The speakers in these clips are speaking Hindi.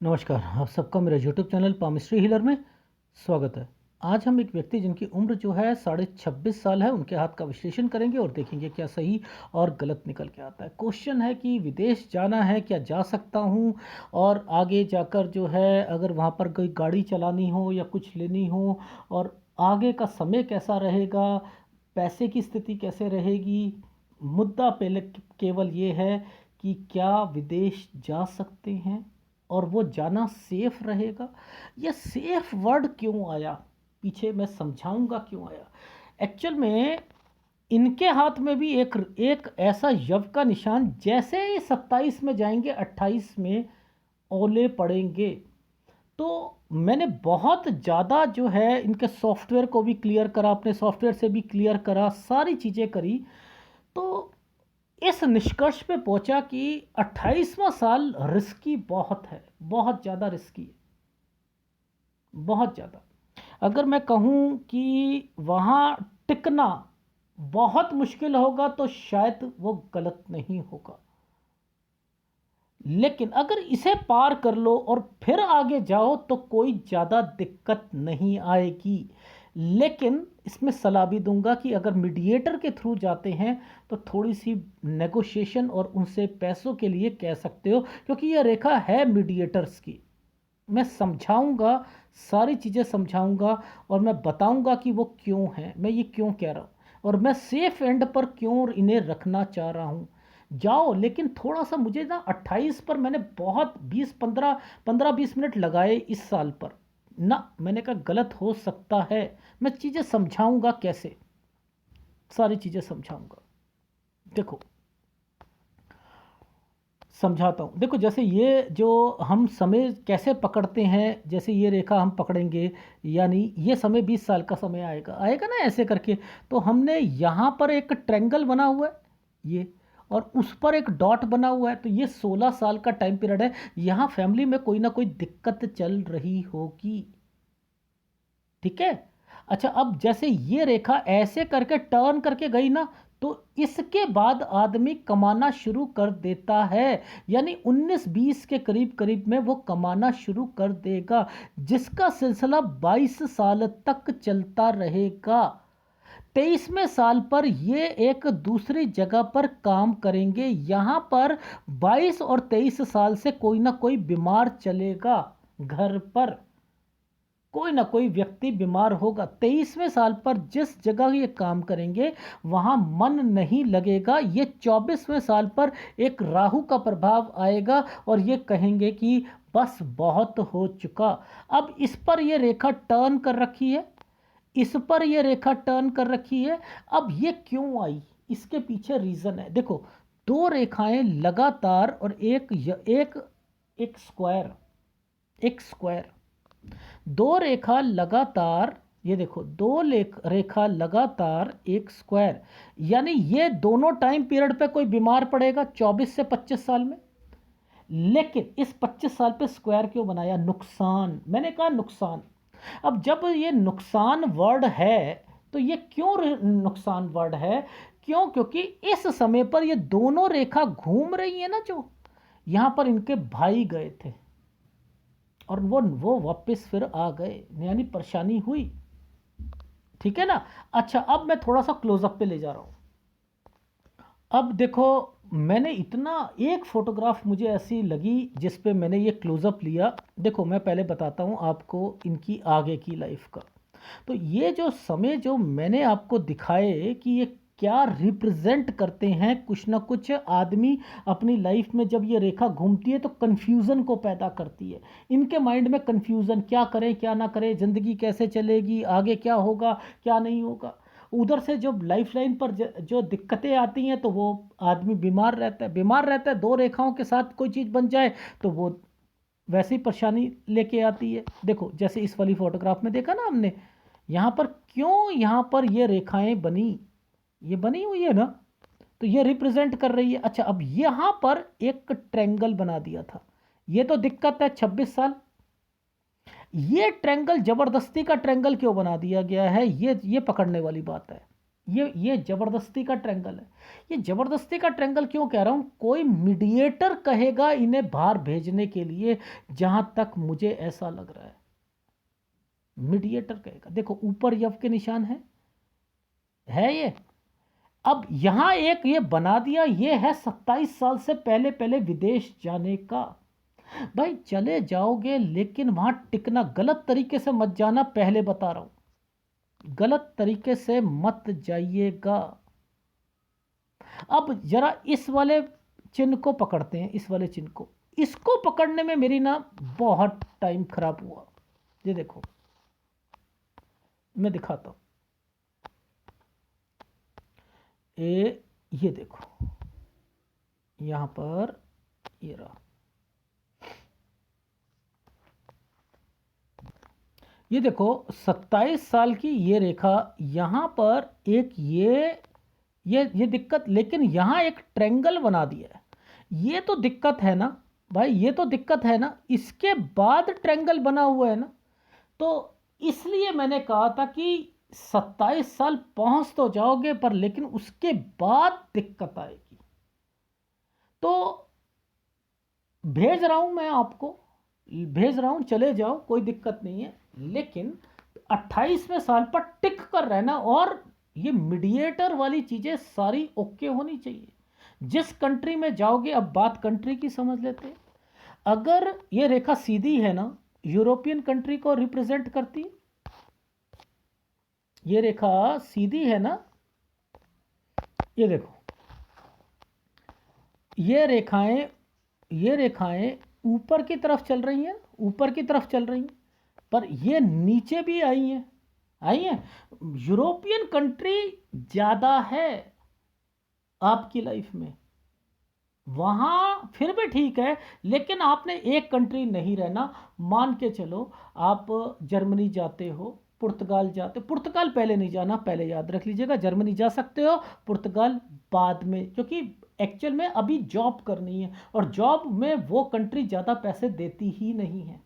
नमस्कार, आप सबका मेरा यूट्यूब चैनल पामिस्ट्री हीलर में स्वागत है। आज हम एक व्यक्ति जिनकी उम्र जो है 26.5 साल है, उनके हाथ का विश्लेषण करेंगे और देखेंगे क्या सही और गलत निकल के आता है। क्वेश्चन है कि विदेश जाना है, क्या जा सकता हूँ? और आगे जाकर जो है अगर वहाँ पर कोई गाड़ी चलानी हो या कुछ लेनी हो, और आगे का समय कैसा रहेगा, पैसे की स्थिति कैसे रहेगी। मुद्दा पहले केवल ये है कि क्या विदेश जा सकते हैं और वो जाना सेफ रहेगा। ये सेफ वर्ड क्यों आया, पीछे मैं समझाऊंगा क्यों आया। एक्चुअल में इनके हाथ में भी एक एक ऐसा यव का निशान, जैसे ही 27 में जाएंगे 28 में ओले पड़ेंगे। तो मैंने बहुत ज़्यादा जो है इनके सॉफ्टवेयर को भी क्लियर करा, अपने सॉफ्टवेयर से भी क्लियर करा, सारी चीज़ें करी, तो इस निष्कर्ष पे पहुंचा कि 28वां साल रिस्की बहुत है, बहुत ज़्यादा रिस्की है, बहुत ज़्यादा। अगर मैं कहूँ कि वहाँ टिकना बहुत मुश्किल होगा तो शायद वो गलत नहीं होगा, लेकिन अगर इसे पार कर लो और फिर आगे जाओ तो कोई ज़्यादा दिक्कत नहीं आएगी। लेकिन इसमें सलाह भी दूंगा कि अगर मीडिएटर के थ्रू जाते हैं तो थोड़ी सी नेगोशिएशन और उनसे पैसों के लिए कह सकते हो, क्योंकि यह रेखा है मीडिएटर्स की। मैं समझाऊंगा, सारी चीज़ें समझाऊंगा और मैं बताऊंगा कि वो क्यों हैं, मैं ये क्यों कह रहा हूँ और मैं सेफ एंड पर क्यों इन्हें रखना चाह रहा हूँ। जाओ, लेकिन थोड़ा सा मुझे ना 28 पर मैंने बहुत 20 15 20 मिनट लगाए इस साल पर ना। मैंने कहा गलत हो सकता है, मैं चीज़ें समझाऊंगा कैसे, सारी चीज़ें समझाऊंगा। देखो समझाता हूँ। देखो जैसे ये जो हम समय कैसे पकड़ते हैं, जैसे ये रेखा हम पकड़ेंगे, यानी ये समय 20 साल का समय आएगा आएगा ना ऐसे करके। तो हमने यहाँ पर एक ट्रायंगल बना हुआ है ये, और उस पर एक डॉट बना हुआ है, तो ये 16 साल का टाइम पीरियड है। यहाँ फैमिली में कोई ना कोई दिक्कत चल रही होगी, ठीक है। अच्छा, अब जैसे ये रेखा ऐसे करके टर्न करके गई ना, तो इसके बाद आदमी कमाना शुरू कर देता है, यानी 19-20 के करीब करीब में वो कमाना शुरू कर देगा, जिसका सिलसिला 22 साल तक चलता रहेगा। 23वें साल पर ये एक दूसरी जगह पर काम करेंगे। यहाँ पर 22 और 23 साल से कोई ना कोई बीमार चलेगा, घर पर कोई ना कोई व्यक्ति बीमार होगा। 23वें साल पर जिस जगह ये काम करेंगे वहां मन नहीं लगेगा। ये 24वें साल पर एक राहु का प्रभाव आएगा और ये कहेंगे कि बस बहुत हो चुका। अब इस पर ये रेखा टर्न कर रखी है, इस पर ये रेखा टर्न कर रखी है। अब ये क्यों आई, इसके पीछे रीजन है। देखो, दो रेखाएं लगातार और एक एक स्क्वायर, एक स्क्वायर, दो रेखा लगातार, ये देखो दो रेखा लगातार एक स्क्वायर, यानी ये दोनों टाइम पीरियड पे कोई बीमार पड़ेगा 24 से 25 साल में। लेकिन इस 25 साल पे स्क्वायर क्यों बनाया? नुकसान, मैंने कहा नुकसान। अब जब ये नुकसान वर्ड है तो ये क्यों नुकसान वर्ड है? क्यों? क्योंकि इस समय पर ये दोनों रेखा घूम रही है ना, जो यहां पर इनके भाई गए थे और वो वापस फिर आ गए, यानी परेशानी हुई, ठीक है ना। अच्छा, अब मैं थोड़ा सा क्लोजअप पे ले जा रहा हूं। अब देखो, मैंने इतना, एक फोटोग्राफ मुझे ऐसी लगी जिस पे मैंने ये क्लोजअप लिया। देखो मैं पहले बताता हूँ आपको इनकी आगे की लाइफ का। तो ये जो समय जो मैंने आपको दिखाए कि ये क्या रिप्रेजेंट करते हैं, कुछ ना कुछ आदमी अपनी लाइफ में जब ये रेखा घूमती है तो कंफ्यूजन को पैदा करती है। इनके माइंड में कंफ्यूजन, क्या करें क्या ना करें, जिंदगी कैसे चलेगी, आगे क्या होगा क्या नहीं होगा। उधर से जो लाइफ लाइन पर जो दिक्कतें आती हैं तो वो आदमी बीमार रहता है, बीमार रहता है, दो रेखाओं के साथ कोई चीज़ बन जाए तो वो वैसे ही परेशानी लेके आती है। देखो जैसे इस वाली फोटोग्राफ में देखा ना हमने, यहाँ पर क्यों यहाँ पर ये रेखाएं बनी, ये बनी हुई है ना, तो ये रिप्रेजेंट कर रही है। अच्छा, अब यहाँ पर एक ट्रेंगल बना दिया था, ये तो दिक्कत है 26 साल। ये ट्रेंगल जबरदस्ती का ट्रेंगल क्यों बना दिया गया है, ये पकड़ने वाली बात है। ये जबरदस्ती का ट्रैंगल है। ये जबरदस्ती का ट्रैंगल क्यों कह रहा हूं? कोई मीडिएटर कहेगा इन्हें बाहर भेजने के लिए, जहां तक मुझे ऐसा लग रहा है मीडिएटर कहेगा। देखो ऊपर यव के निशान है ये। अब यहां एक ये बना दिया, ये है 27 साल से पहले पहले विदेश जाने का। भाई चले जाओगे लेकिन वहां टिकना, गलत तरीके से मत जाना, पहले बता रहा हूं, गलत तरीके से मत जाइएगा। अब जरा इस वाले चिन्ह को पकड़ते हैं, इस वाले चिन्ह को, इसको पकड़ने में मेरी ना बहुत टाइम खराब हुआ। ये देखो मैं दिखाता हूं, ये देखो यहां पर ये रहा, ये देखो 27 साल की ये रेखा, यहां पर एक ये दिक्कत, लेकिन यहां एक ट्रेंगल बना दिया है। ये तो दिक्कत है ना भाई, ये तो दिक्कत है ना, इसके बाद ट्रेंगल बना हुआ है ना। तो इसलिए मैंने कहा था कि 27 साल पहुंच तो जाओगे पर लेकिन उसके बाद दिक्कत आएगी। तो भेज रहा हूं मैं आपको, भेज रहा हूं, चले जाओ, कोई दिक्कत नहीं है, लेकिन 28वें साल पर टिक कर रहना। और ये मीडिएटर वाली चीजें सारी ओके होनी चाहिए। जिस कंट्री में जाओगे, अब बात कंट्री की समझ लेते हैं। अगर ये रेखा सीधी है ना, यूरोपियन कंट्री को रिप्रेजेंट करती है, ये रेखा सीधी है ना, ये देखो ये रेखाएं ऊपर की तरफ चल रही हैं, ऊपर की तरफ चल रही हैं, पर ये नीचे भी आई हैं। यूरोपियन कंट्री ज़्यादा है आपकी लाइफ में, वहाँ फिर भी ठीक है, लेकिन आपने एक कंट्री नहीं रहना। मान के चलो आप जर्मनी जाते हो, पुर्तगाल जाते हो, पुर्तगाल पहले नहीं जाना, पहले याद रख लीजिएगा, जर्मनी जा सकते हो, पुर्तगाल बाद में, क्योंकि एक्चुअल में अभी जॉब करनी है और जॉब में वो कंट्री ज़्यादा पैसे देती ही नहीं है।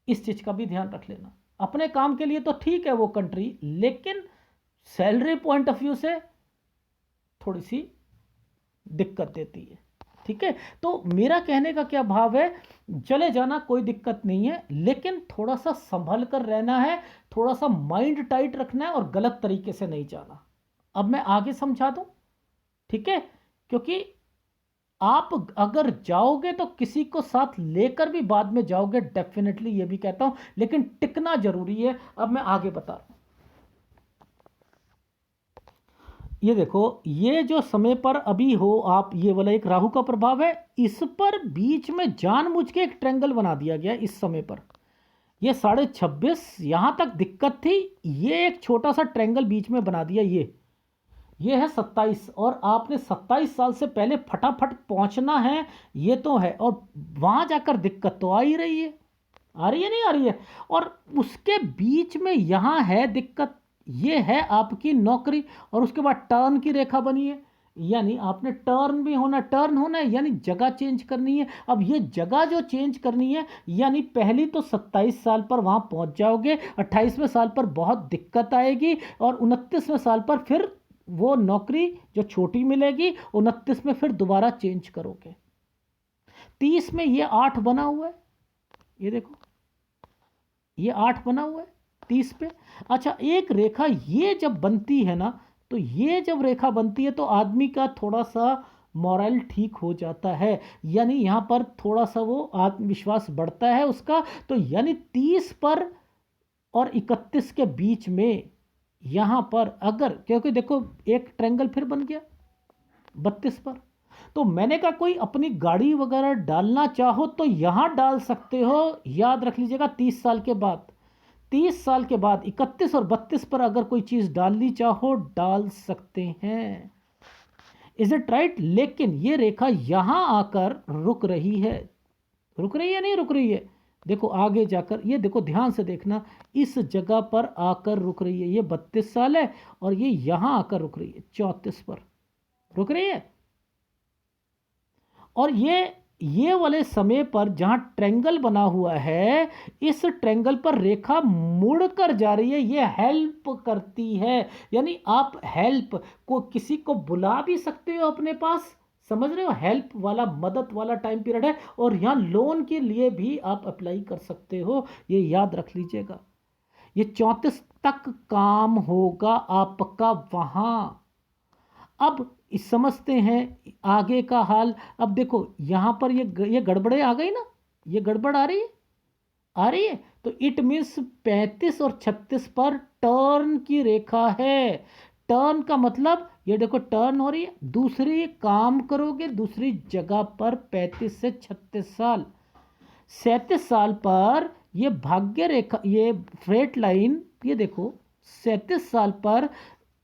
इस चीज़ का भी ध्यान रख लेना। अपने काम के लिए तो ठीक है वो कंट्री, लेकिन सैलरी पॉइंट ऑफ व्यू से थोड़ी सी दिक्कत देती है। ठीक है, तो मेरा कहने का क्या भाव है, चले जाना कोई दिक्कत नहीं है, लेकिन थोड़ा सा संभल कर रहना है, थोड़ा सा माइंड टाइट रखना है और गलत तरीके से नहीं जाना। अब मैं आगे समझा दूं, ठीक है, क्योंकि आप अगर जाओगे तो किसी को साथ लेकर भी बाद में जाओगे, डेफिनेटली ये भी कहता हूं, लेकिन टिकना जरूरी है। अब मैं आगे बता रहा हूं, ये देखो, ये जो समय पर अभी हो आप, ये वाला एक राहु का प्रभाव है, इस पर बीच में जानबूझ के एक ट्रेंगल बना दिया गया इस समय पर। ये 26.5 यहां तक दिक्कत थी, ये एक छोटा सा ट्रेंगल बीच में बना दिया। ये है 27, और आपने 27 साल से पहले फटाफट पहुंचना है, ये तो है। और वहां जाकर दिक्कत तो आ ही रही है, आ रही है नहीं आ रही है। और उसके बीच में यहां है दिक्कत, ये है आपकी नौकरी, और उसके बाद टर्न की रेखा बनी है, यानी आपने टर्न होना है, यानी जगह चेंज करनी है। अब ये जगह जो चेंज करनी है, यानी पहली तो 27 साल पर वहां पहुंच जाओगे, 28वें साल पर बहुत दिक्कत आएगी, और 29वें साल पर फिर वो नौकरी जो छोटी मिलेगी, 29 में फिर दोबारा चेंज करोगे। 30 में ये 8 बना हुआ है, ये देखो ये 8 बना हुआ है 30 पे। अच्छा, एक रेखा ये जब बनती है ना, तो ये जब रेखा बनती है तो आदमी का थोड़ा सा मॉरल ठीक हो जाता है, यानी यहां पर थोड़ा सा वो आत्मविश्वास बढ़ता है उसका। तो यानी 30 पर और 31 के बीच में यहां पर अगर, क्योंकि देखो एक ट्रेंगल फिर बन गया 32 पर, तो मैंने कहा कोई अपनी गाड़ी वगैरह डालना चाहो तो यहां डाल सकते हो। याद रख लीजिएगा 30 साल के बाद, 30 साल के बाद 31 और 32 पर अगर कोई चीज डालनी चाहो डाल सकते हैं। Is it right? लेकिन ये रेखा यहां आकर रुक रही है, रुक रही है नहीं रुक रही है, देखो आगे जाकर, ये देखो ध्यान से देखना, इस जगह पर आकर रुक रही है। ये 32 साल है और ये यहां आकर रुक रही है 34 पर रुक रही है। और ये ये वाले समय पर जहाँ ट्रेंगल बना हुआ है, इस ट्रेंगल पर रेखा मुड़कर जा रही है, ये हेल्प करती है। यानी आप हेल्प को किसी को बुला भी सकते हो अपने पास, समझ रहे हो, हेल्प वाला मदद वाला टाइम पीरियड है। और यहाँ लोन के लिए भी आप अप्लाई कर सकते हो, ये याद रख लीजिएगा। ये 34 तक काम होगा आपका वहां। अब समझते हैं आगे का हाल। अब देखो यहां पर ये गड़बड़े आ गई ना, ये गड़बड़ आ रही है, आ रही है। तो इट मीन्स 35 और 36 पर टर्न की रेखा है। टर्न का मतलब ये देखो टर्न हो रही है, दूसरी काम करोगे दूसरी जगह पर 35 से 36 साल। 37 साल पर ये भाग्य रेखा, ये फ्रेट लाइन, ये देखो 37 साल पर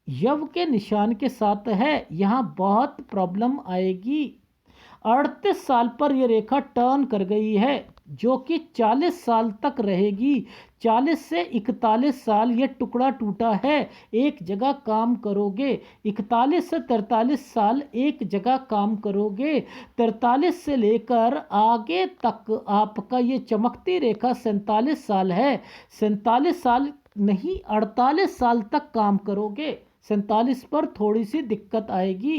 यव के निशान के साथ है, यहां बहुत प्रॉब्लम आएगी। 38 साल पर यह रेखा टर्न कर गई है, जो कि 40 साल तक रहेगी। 40 से 41 साल ये टुकड़ा टूटा है, एक जगह काम करोगे। 41 से 43 साल एक जगह काम करोगे। 43 से लेकर आगे तक आपका ये चमकती रेखा 47 साल है। 47 साल नहीं, 48 साल तक काम करोगे। 47 पर थोड़ी सी दिक्कत आएगी।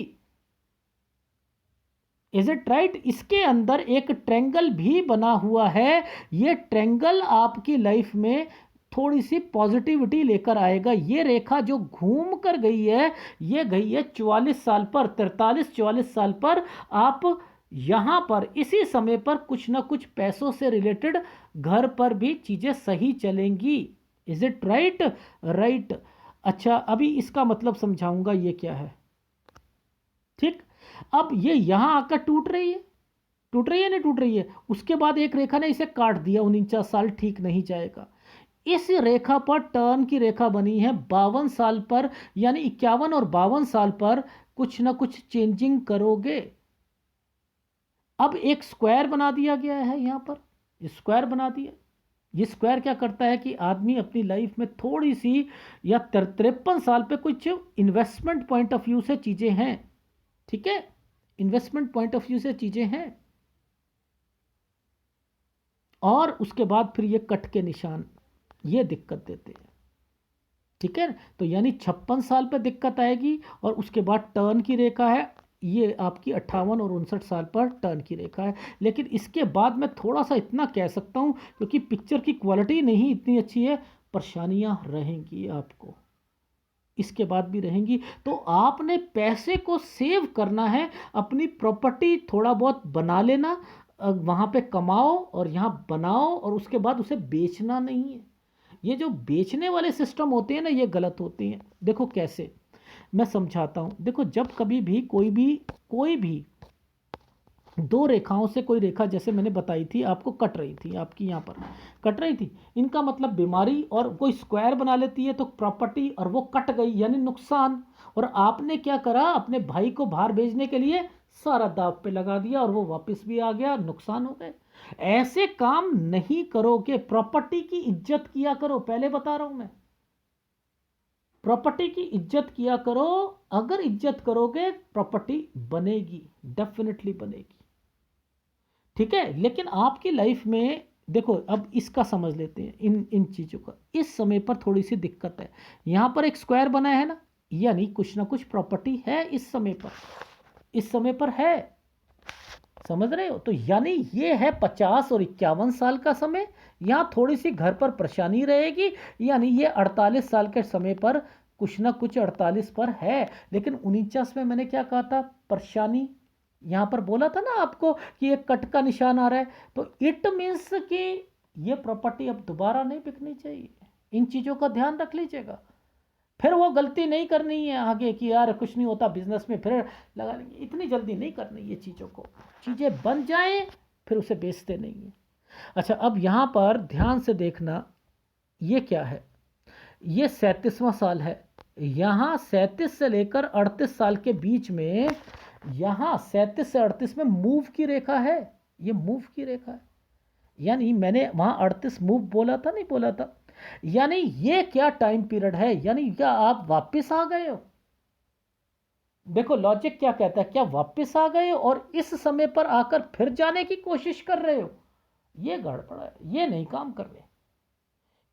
Is it right? इसके अंदर एक ट्रेंगल भी बना हुआ है। ये ट्रेंगल आपकी लाइफ में थोड़ी सी पॉजिटिविटी लेकर आएगा। ये रेखा जो घूम कर गई है, ये गई है 44 साल पर, 43-44 साल पर। आप यहां पर इसी समय पर कुछ ना कुछ पैसों से रिलेटेड घर पर भी चीजें सही चलेंगी। Is it right? राइट। अच्छा, अभी इसका मतलब समझाऊंगा ये क्या है। ठीक। अब ये यहां आकर टूट रही है, टूट रही है नहीं टूट रही है। उसके बाद एक रेखा ने इसे काट दिया, 49 साल ठीक नहीं जाएगा। इस रेखा पर टर्न की रेखा बनी है 52 साल पर, यानी 51 और 52 साल पर कुछ ना कुछ चेंजिंग करोगे। अब एक स्क्वायर बना दिया गया है यहां पर, स्क्वायर बना दिया। ये स्क्वायर क्या करता है कि आदमी अपनी लाइफ में थोड़ी सी, या 53 साल पे कुछ इन्वेस्टमेंट पॉइंट ऑफ व्यू से चीजें हैं, ठीक है, इन्वेस्टमेंट पॉइंट ऑफ व्यू से चीजें हैं। और उसके बाद फिर ये कट के निशान ये दिक्कत देते हैं, ठीक है। तो यानी 56 साल पे दिक्कत आएगी। और उसके बाद टर्न की रेखा है, ये आपकी 58 और 59 साल पर टर्न की रेखा है। लेकिन इसके बाद मैं थोड़ा सा इतना कह सकता हूं, क्योंकि पिक्चर की क्वालिटी नहीं इतनी अच्छी है, परेशानियां रहेंगी आपको, इसके बाद भी रहेंगी। तो आपने पैसे को सेव करना है, अपनी प्रॉपर्टी थोड़ा बहुत बना लेना, वहाँ पे कमाओ और यहाँ बनाओ, और उसके बाद उसे बेचना नहीं है। ये जो बेचने वाले सिस्टम होते हैं ना, ये गलत होते हैं। देखो कैसे, मैं समझाता हूँ। देखो जब कभी भी कोई भी दो रेखाओं से कोई रेखा, जैसे मैंने बताई थी आपको, कट रही थी, आपकी यहाँ पर कट रही थी, इनका मतलब बीमारी, और कोई स्क्वायर बना लेती है तो प्रॉपर्टी, और वो कट गई यानी नुकसान। और आपने क्या करा, अपने भाई को बाहर भेजने के लिए सारा दाव पे लगा दिया, और वो वापस भी आ गया, नुकसान हो गए। ऐसे काम नहीं करोगे। प्रॉपर्टी की इज्जत किया करो, पहले बता रहा हूं मैं, प्रॉपर्टी की इज्जत किया करो। अगर इज्जत करोगे प्रॉपर्टी बनेगी, डेफिनेटली बनेगी, ठीक है। लेकिन आपकी लाइफ में देखो, अब इसका समझ लेते हैं, इन इन चीज़ों का। इस समय पर थोड़ी सी दिक्कत है, यहाँ पर एक स्क्वायर बना है ना, यानी कुछ ना कुछ प्रॉपर्टी है इस समय पर, इस समय पर है, समझ रहे हो। तो यानी ये है 50 और 51 साल का समय, यहाँ थोड़ी सी घर पर परेशानी रहेगी। यानी ये 48 साल के समय पर कुछ ना कुछ 48 पर है। लेकिन 49 में मैंने क्या कहा था, परेशानी, यहाँ पर बोला था ना आपको कि एक कट का निशान आ रहा है, तो इट मीन्स कि ये प्रॉपर्टी अब दोबारा नहीं बिकनी चाहिए। इन चीज़ों का ध्यान रख लीजिएगा। फिर वो गलती नहीं करनी है आगे कि यार कुछ नहीं होता बिजनेस में, फिर लगा लेंगे, इतनी जल्दी नहीं करनी ये चीज़ों को। चीज़ें बन जाएं फिर उसे बेचते नहीं हैं। अच्छा, अब यहाँ पर ध्यान से देखना, ये क्या है, ये 37वां साल है। यहाँ 37 से लेकर 38 साल के बीच में, यहाँ 37 से 38 में मूव की रेखा है, ये मूव की रेखा है। यानी मैंने वहाँ 38 मूव बोला था, नहीं बोला था? यानी ये क्या टाइम पीरियड है, यानी क्या आप वापस आ गए हो, देखो लॉजिक क्या कहता है, क्या वापस आ गए और इस समय पर आकर फिर जाने की कोशिश कर रहे हो? ये गड़बड़ है, ये नहीं काम कर रहे।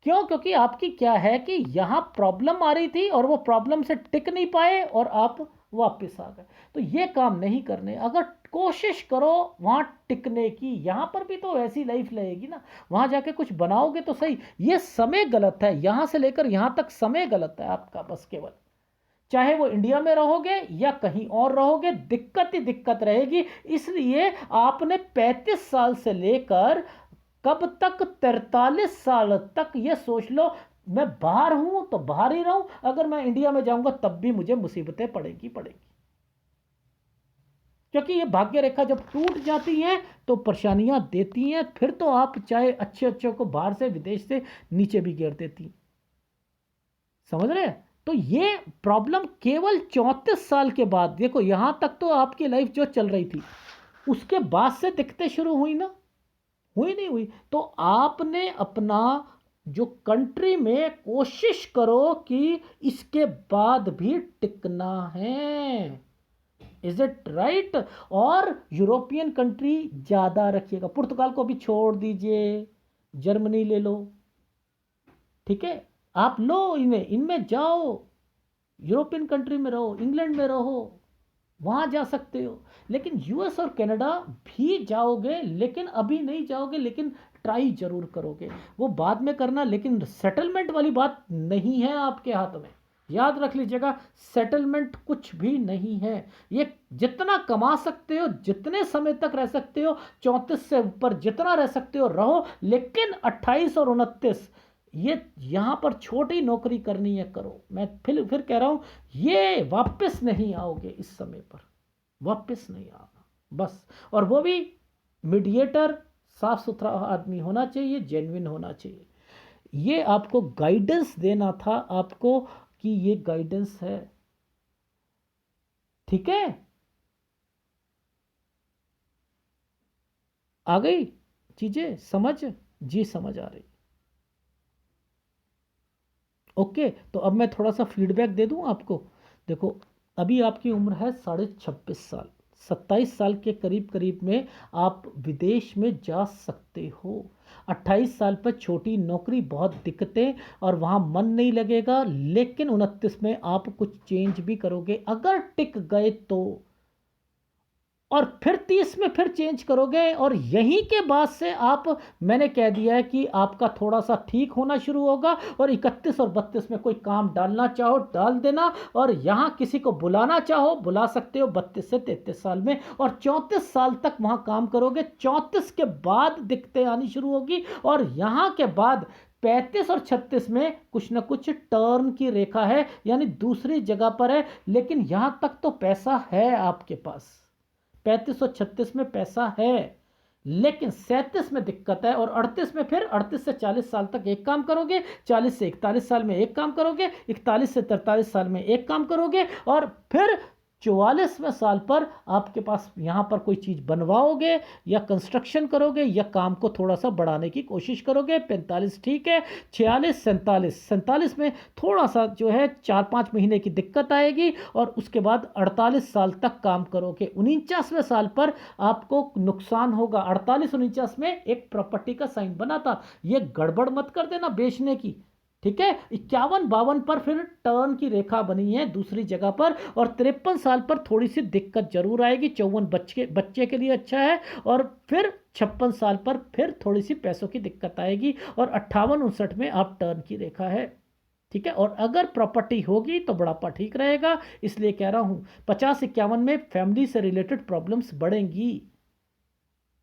क्यों? क्योंकि आपकी क्या है कि यहां प्रॉब्लम आ रही थी और वो प्रॉब्लम से टिक नहीं पाए और आप वापस आ गए। तो ये काम नहीं करने। अगर कोशिश करो वहां टिकने की, यहां पर भी तो ऐसी लाइफ लगेगी ना, वहां जाके कुछ बनाओगे तो सही। ये समय गलत है, यहां से लेकर यहां तक समय गलत है आपका, बस केवल। चाहे वो इंडिया में रहोगे या कहीं और रहोगे, दिक्कत ही दिक्कत रहेगी। इसलिए आपने 35 साल से लेकर कब तक, 43 साल तक ये सोच लो, मैं बाहर हूं तो बाहर ही रहूं, अगर मैं इंडिया में जाऊंगा तब भी मुझे मुसीबतें पड़ेगी पड़ेगी। क्योंकि ये भाग्य रेखा जब टूट जाती है तो परेशानियां देती हैं, फिर तो आप चाहे अच्छे अच्छे को बाहर से विदेश से नीचे भी गिर देती। समझ रहे? तो ये प्रॉब्लम केवल 34 साल के बाद, देखो यहां तक तो आपकी लाइफ जो चल रही थी, उसके बाद से दिक्कतें शुरू हुई ना, हुई नहीं हुई? तो आपने अपना जो कंट्री में कोशिश करो कि इसके बाद भी टिकना है। Is it right? और यूरोपियन कंट्री ज़्यादा रखिएगा, पुर्तगाल को भी छोड़ दीजिए, जर्मनी ले लो, ठीक है? आप लो, इनमें इनमें जाओ, यूरोपियन कंट्री में रहो, इंग्लैंड में रहो, वहां जा सकते हो। लेकिन यूएस और कनाडा भी जाओगे, लेकिन अभी नहीं जाओगे, लेकिन ट्राई जरूर करोगे, वो बाद में करना। लेकिन सेटलमेंट वाली बात नहीं है आपके हाथ में, याद रख लीजिएगा। सेटलमेंट कुछ भी नहीं है। ये जितना कमा सकते हो, जितने समय तक रह सकते हो, 34 से ऊपर जितना रह सकते हो रहो, लेकिन 28 और 29 ये यहां पर छोटी नौकरी करनी है, करो। मैं फिर कह रहा हूं, ये वापस नहीं आओगे, इस समय पर वापस नहीं आना, बस। और वो भी मीडिएटर, साफ सुथरा आदमी होना चाहिए, जेन्युइन होना चाहिए। ये आपको गाइडेंस देना था आपको, कि ये गाइडेंस है, ठीक है? आ गई चीजें समझ? जी समझ आ रही। ओके, तो अब मैं थोड़ा सा फीडबैक दे दूं आपको। देखो, अभी आपकी उम्र है 26.5 साल, 27 साल के करीब करीब में आप विदेश में जा सकते हो। 28 साल पर छोटी नौकरी, बहुत दिक्कतें, और वहाँ मन नहीं लगेगा। लेकिन 29 में आप कुछ चेंज भी करोगे अगर टिक गए तो, और फिर 30 में फिर चेंज करोगे। और यहीं के बाद से आप, मैंने कह दिया है कि आपका थोड़ा सा ठीक होना शुरू होगा। और 31 और 32 में कोई काम डालना चाहो डाल देना, और यहां किसी को बुलाना चाहो बुला सकते हो 32 से 33 साल में, और 34 साल तक वहां काम करोगे। 34 के बाद दिक्कतें आनी शुरू होगी, और यहां के बाद 35 और 36 में कुछ ना कुछ टर्न की रेखा है, यानी दूसरी जगह पर है। लेकिन यहां तक तो पैसा है आपके पास, 35 और 36 में पैसा है, लेकिन 37 में दिक्कत है। और 38 में, फिर 38 से 40 साल तक एक काम करोगे, 40 से 41 साल में एक काम करोगे, 41 से 43 साल में एक काम करोगे, और फिर 44वें साल पर आपके पास यहाँ पर कोई चीज़ बनवाओगे, या कंस्ट्रक्शन करोगे, या काम को थोड़ा सा बढ़ाने की कोशिश करोगे। 45 ठीक है, 46, 47, 47 में थोड़ा सा जो है 4-5 महीने की दिक्कत आएगी, और उसके बाद 48 साल तक काम करोगे। 49वें साल पर आपको नुकसान होगा। 48-49 में एक प्रॉपर्टी का साइन बना था, ये गड़बड़ मत कर देना बेचने की, ठीक है? 51-52 पर फिर टर्न की रेखा बनी है दूसरी जगह पर, और 53 साल पर थोड़ी सी दिक्कत जरूर आएगी। 54 बच्चे के लिए अच्छा है, और फिर 56 साल पर फिर थोड़ी सी पैसों की दिक्कत आएगी, और 58-59 में आप टर्न की रेखा है, ठीक है? और अगर प्रॉपर्टी होगी तो बुढ़ापा ठीक रहेगा। इसलिए कह रहा हूं 50-51 में फैमिली से रिलेटेड प्रॉब्लम्स बढ़ेंगी।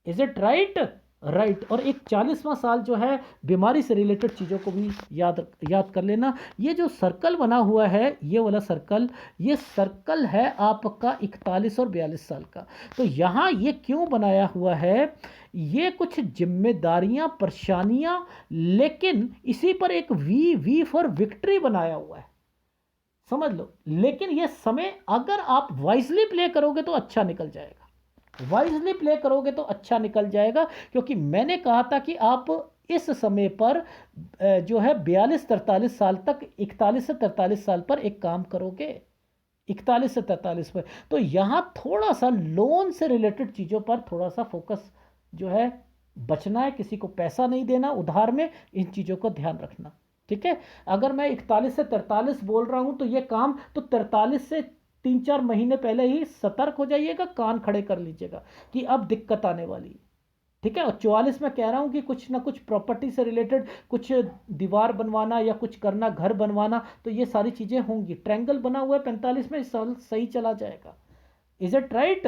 Is it right? राइट। और एक 40वां साल जो है, बीमारी से रिलेटेड चीज़ों को भी याद याद कर लेना। ये जो सर्कल बना हुआ है, ये वाला सर्कल, ये सर्कल है आपका 41 और 42 साल का। तो यहाँ ये क्यों बनाया हुआ है? ये कुछ जिम्मेदारियां, परेशानियां, लेकिन इसी पर एक वी वी फॉर विक्ट्री बनाया हुआ है, समझ लो। लेकिन ये समय अगर आप वाइजली प्ले करोगे तो अच्छा निकल जाएगा, वाइजली प्ले करोगे तो अच्छा निकल जाएगा। क्योंकि मैंने कहा था कि आप इस समय पर जो है 42-43 साल तक, 41 से 43 साल पर एक काम करोगे, 41 से 43 पर। तो यहाँ थोड़ा सा लोन से रिलेटेड चीज़ों पर थोड़ा सा फोकस जो है बचना है, किसी को पैसा नहीं देना उधार में, इन चीज़ों को ध्यान रखना। ठीक है, अगर मैं 41 से 43 बोल रहा हूँ तो ये काम तो 43 से 3-4 महीने पहले ही सतर्क हो जाइएगा, कान खड़े कर लीजिएगा कि अब दिक्कत आने वाली है। ठीक है, और 44 में कह रहा हूँ कि कुछ ना कुछ प्रॉपर्टी से रिलेटेड, कुछ दीवार बनवाना या कुछ करना, घर बनवाना, तो ये सारी चीज़ें होंगी। ट्रायंगल बना हुआ है 45 में, इस साल सही चला जाएगा। Is it right?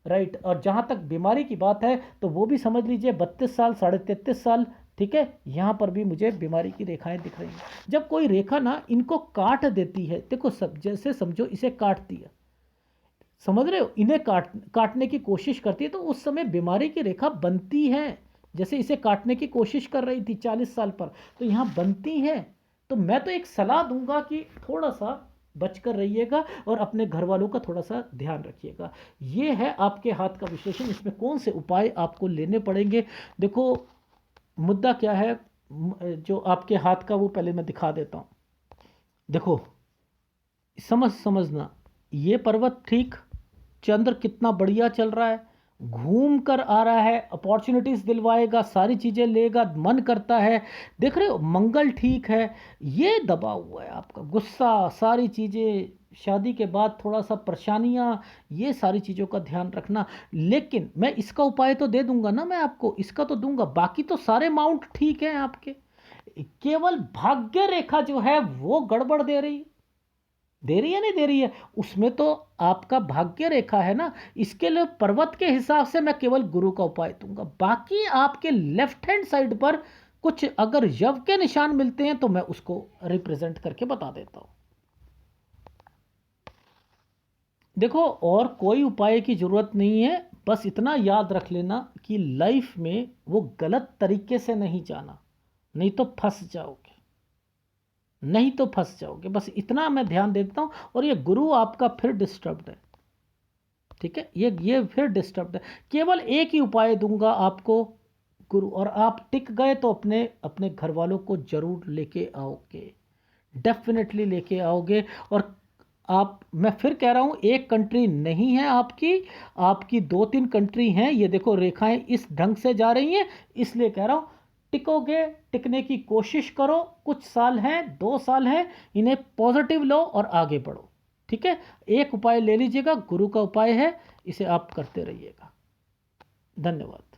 राइट। और जहाँ तक बीमारी की बात है तो वो भी समझ लीजिए 32 साल, 33.5 साल। ठीक है, यहाँ पर भी मुझे बीमारी की रेखाएं दिख रही हैं। जब कोई रेखा ना इनको काट देती है, देखो सब जैसे समझो इसे काट दिया, समझ रहे हो, इन्हें काटने की कोशिश करती है, तो उस समय बीमारी की रेखा बनती है। जैसे इसे काटने की कोशिश कर रही थी 40 साल पर, तो यहाँ बनती है। तो मैं तो एक सलाह दूंगा कि थोड़ा सा बचकर रहिएगा और अपने घर वालों का थोड़ा सा ध्यान रखिएगा। ये है आपके हाथ का विश्लेषण, इसमें कौन से उपाय आपको लेने पड़ेंगे। देखो मुद्दा क्या है, जो आपके हाथ का वो पहले मैं दिखा देता हूँ। देखो समझना, ये पर्वत ठीक, चंद्र कितना बढ़िया चल रहा है, घूम कर आ रहा है, अपॉर्चुनिटीज दिलवाएगा, सारी चीज़ें लेगा, मन करता है। देख रहे हो, मंगल ठीक है, ये दबा हुआ है आपका गुस्सा, सारी चीज़ें, शादी के बाद थोड़ा सा परेशानियाँ, ये सारी चीज़ों का ध्यान रखना। लेकिन मैं इसका उपाय तो दे दूंगा ना, मैं आपको इसका तो दूंगा, बाकी तो सारे माउंट ठीक हैं आपके, केवल भाग्य रेखा जो है वो गड़बड़ दे रही है नहीं दे रही है, उसमें तो आपका भाग्य रेखा है ना। इसके लिए पर्वत के हिसाब से मैं केवल गुरु का उपाय दूंगा। बाकी आपके लेफ्ट हैंड साइड पर कुछ अगर यव के निशान मिलते हैं तो मैं उसको रिप्रेजेंट करके बता देता हूं। देखो और कोई उपाय की जरूरत नहीं है, बस इतना याद रख लेना कि लाइफ में वो गलत तरीके से नहीं जाना, नहीं तो फंस जाओगे, नहीं तो फंस जाओगे, बस इतना मैं ध्यान देता हूँ। और ये गुरु आपका फिर डिस्टर्ब्ड है। ठीक है, ये फिर डिस्टर्ब्ड है। केवल एक ही उपाय दूंगा आपको, गुरु, और आप टिक गए तो अपने अपने घर वालों को जरूर लेके आओगे, डेफिनेटली लेके आओगे। और आप, मैं फिर कह रहा हूँ, एक कंट्री नहीं है आपकी, आपकी 2-3 कंट्री हैं। ये देखो रेखाएं इस ढंग से जा रही हैं, इसलिए कह रहा हूँ टिकोगे, टिकने की कोशिश करो। कुछ साल हैं, 2 साल हैं, इन्हें पॉजिटिव लो और आगे बढ़ो। ठीक है, एक उपाय ले लीजिएगा, गुरु का उपाय है, इसे आप करते रहिएगा। धन्यवाद।